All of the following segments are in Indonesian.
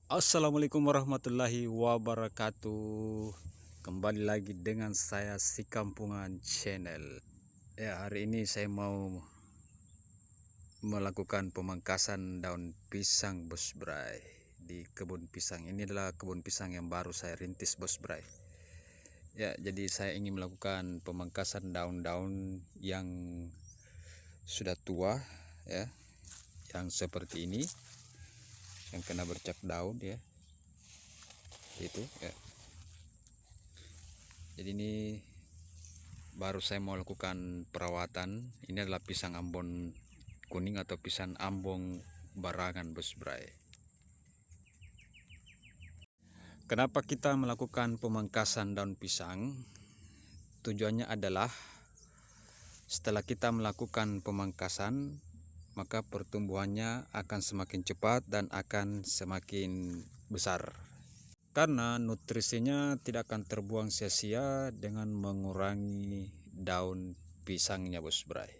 Assalamualaikum warahmatullahi wabarakatuh. Kembali lagi dengan saya si Kampungan Channel. Ya, hari ini saya mau melakukan pemangkasan daun pisang Bos Bray di kebun pisang. Ini adalah kebun pisang yang baru saya rintis Bos Bray. Ya, jadi saya ingin melakukan pemangkasan daun-daun yang sudah tua ya, yang seperti ini, yang kena bercak daun ya. Itu ya. Jadi ini baru saya mau lakukan perawatan. Ini adalah pisang Ambon kuning atau pisang Ambon barangan Bos Bray. Kenapa kita melakukan pemangkasan daun pisang? Tujuannya adalah setelah kita melakukan pemangkasan, maka pertumbuhannya akan semakin cepat dan akan semakin besar. Karena nutrisinya tidak akan terbuang sia-sia dengan mengurangi daun pisangnya Bos Bray.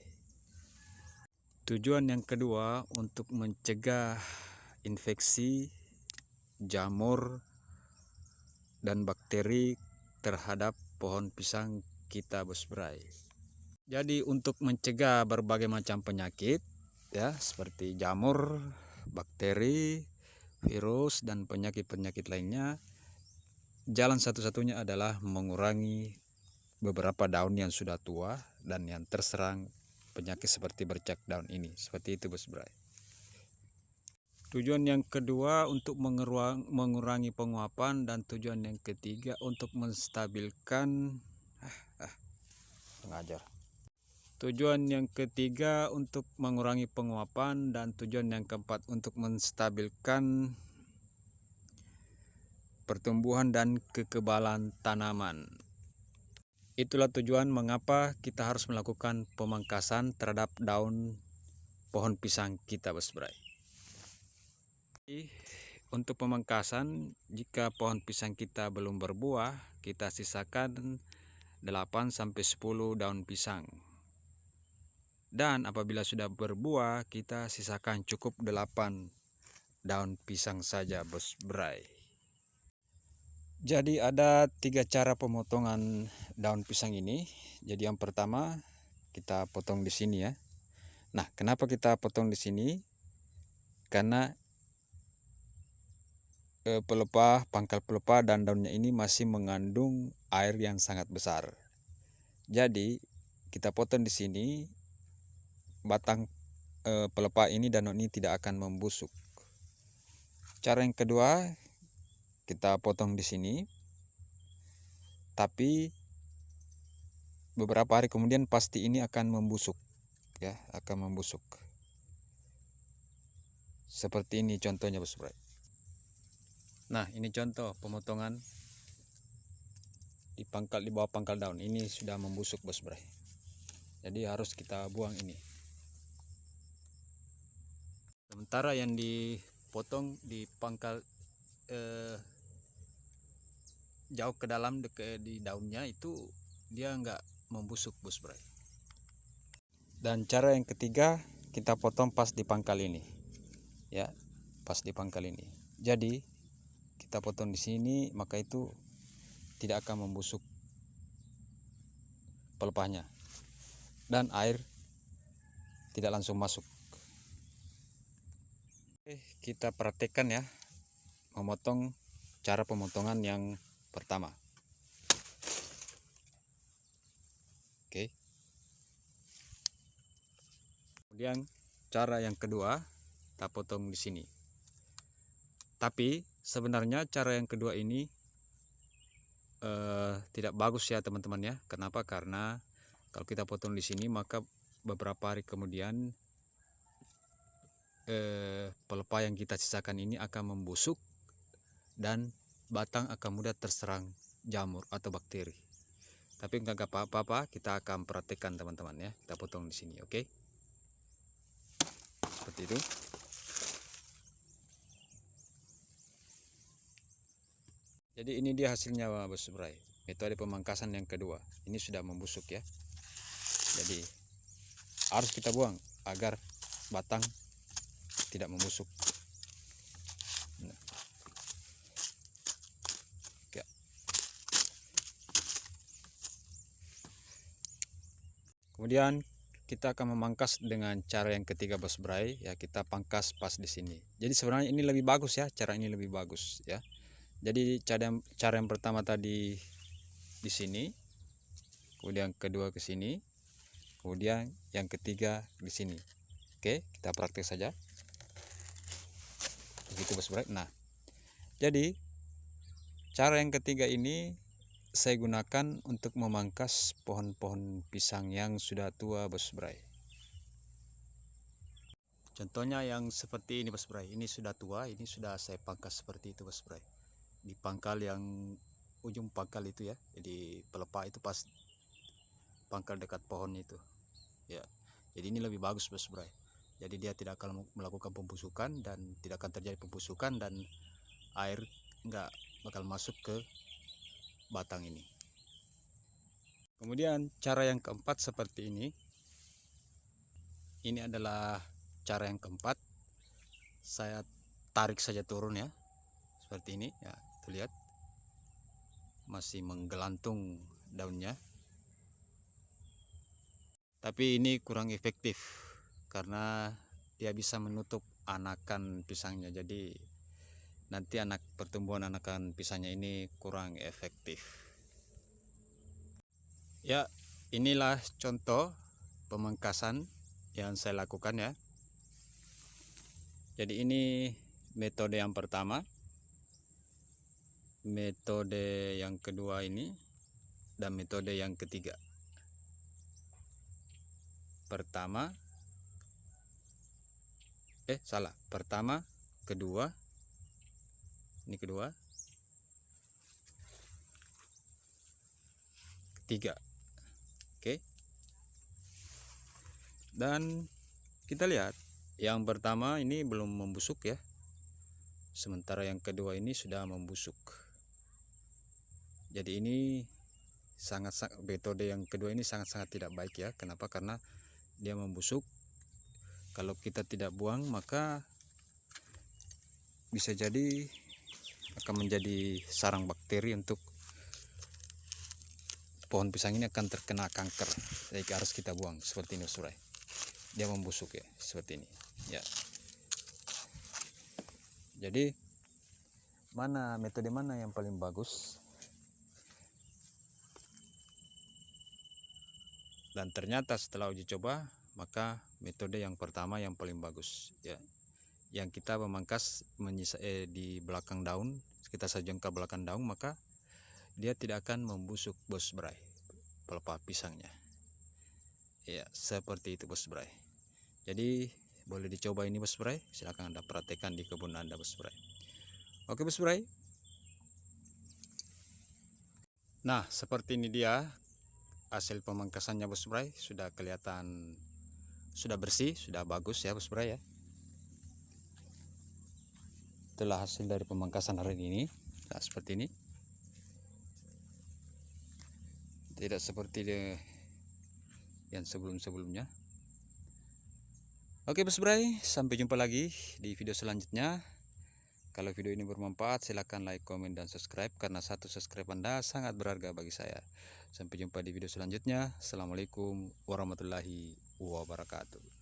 Tujuan yang kedua untuk mencegah infeksi, jamur, dan bakteri terhadap pohon pisang kita Bos Bray. Jadi untuk mencegah berbagai macam penyakit ya, seperti jamur, bakteri, virus, dan penyakit-penyakit lainnya, jalan satu-satunya adalah mengurangi beberapa daun yang sudah tua dan yang terserang penyakit seperti bercak daun ini. Seperti itu Bos Bray. Tujuan yang kedua untuk mengurangi penguapan, dan tujuan yang ketiga untuk menstabilkan pengajar. Tujuan yang ketiga untuk mengurangi penguapan, dan tujuan yang keempat untuk menstabilkan pertumbuhan dan kekebalan tanaman. Itulah tujuan mengapa kita harus melakukan pemangkasan terhadap daun pohon pisang kita Bos Bray. Untuk pemangkasan, jika pohon pisang kita belum berbuah, kita sisakan 8-10 daun pisang. Dan apabila sudah berbuah, kita sisakan cukup 8 daun pisang saja Bos Bray. Jadi ada 3 cara pemotongan daun pisang ini. Jadi yang pertama kita potong di sini ya. Nah, kenapa kita potong di sini? Karena pelepah, pangkal pelepah dan daunnya ini masih mengandung air yang sangat besar. Jadi kita potong di sini, batang pelepah ini dan daun ini tidak akan membusuk. Cara yang kedua, kita potong di sini, tapi beberapa hari kemudian pasti ini akan membusuk ya, akan membusuk. Seperti ini contohnya Bos Bray. Nah, ini contoh pemotongan di bawah pangkal daun. Ini sudah membusuk Bos Bray. Jadi harus kita buang ini. Sementara yang dipotong di pangkal jauh ke dalam di daunnya itu dia nggak membusuk Bos Bray. Dan cara yang ketiga, kita potong pas di pangkal ini ya, pas di pangkal ini. Jadi kita potong di sini, maka itu tidak akan membusuk pelepahnya dan air tidak langsung masuk. Kita praktekkan ya, cara pemotongan yang pertama. Oke. Kemudian cara yang kedua kita potong di sini. Tapi sebenarnya cara yang kedua ini tidak bagus ya teman-teman ya. Kenapa? Karena kalau kita potong di sini, maka beberapa hari kemudian pelepah yang kita sisakan ini akan membusuk dan batang akan mudah terserang jamur atau bakteri. Tapi nggak apa-apa, kita akan praktekkan teman-teman ya. Kita potong di sini, oke? Seperti itu. Jadi ini dia hasilnya Bos Bray. Metode pemangkasan yang kedua. Ini sudah membusuk ya. Jadi harus kita buang agar batang tidak membusuk. Nah. Kemudian kita akan memangkas dengan cara yang ketiga bos bray ya, kita pangkas pas di sini. Jadi sebenarnya ini lebih bagus ya, cara ini lebih bagus ya. Jadi cara yang pertama tadi di sini, kemudian kedua ke sini, kemudian yang ketiga di sini. Oke, kita praktek saja. Begitu bos bray. Nah, jadi cara yang ketiga ini saya gunakan untuk memangkas pohon-pohon pisang yang sudah tua bos bray. Contohnya yang seperti ini bos bray, ini sudah tua, ini sudah saya pangkas seperti itu bos bray. Di pangkal yang ujung pangkal itu ya, jadi pelepah itu pas pangkal dekat pohon itu ya. Jadi ini lebih bagus bos bray. Jadi dia tidak akan melakukan pembusukan dan tidak akan terjadi pembusukan, dan air enggak bakal masuk ke batang ini. Kemudian cara yang keempat seperti ini. Ini adalah cara yang keempat. Saya tarik saja turun ya, seperti ini ya, tuh lihat masih menggelantung daunnya. Tapi ini kurang efektif karena dia bisa menutup anakan pisangnya. Jadi nanti pertumbuhan anakan pisangnya ini kurang efektif. Ya, inilah contoh pemangkasan yang saya lakukan ya. Jadi ini metode yang pertama, metode yang kedua ini, dan metode yang ketiga. Pertama, pertama, kedua, ini kedua, ketiga. Oke. Dan kita lihat yang pertama ini belum membusuk ya, sementara yang kedua ini sudah membusuk. Jadi ini metode yang kedua ini sangat-sangat tidak baik ya. Kenapa? Karena dia membusuk. Kalau kita tidak buang maka bisa jadi akan menjadi sarang bakteri untuk pohon pisang ini, akan terkena kanker. Jadi harus kita buang seperti ini bos bray. Dia membusuk ya, seperti ini ya. Jadi metode mana yang paling bagus? Dan ternyata setelah uji coba, maka metode yang pertama yang paling bagus ya. Yang kita memangkas di belakang daun, kita sejengkal belakang daun, maka dia tidak akan membusuk bos bray pelepah pisangnya ya, seperti itu bos bray. Jadi boleh dicoba ini bos bray, silahkan Anda praktekkan di kebun Anda bos bray. Oke bos bray. Nah, seperti ini dia hasil pemangkasannya bos bray. Sudah kelihatan, sudah bersih, sudah bagus ya bos bray ya. Itulah hasil dari pemangkasan hari ini. Nah, seperti ini. Tidak seperti yang sebelum-sebelumnya. Oke bos bray, sampai jumpa lagi di video selanjutnya. Kalau video ini bermanfaat, silahkan like, komen, dan subscribe, karena satu subscribe Anda sangat berharga bagi saya. Sampai jumpa di video selanjutnya. Assalamualaikum warahmatullahi wabarakatuh.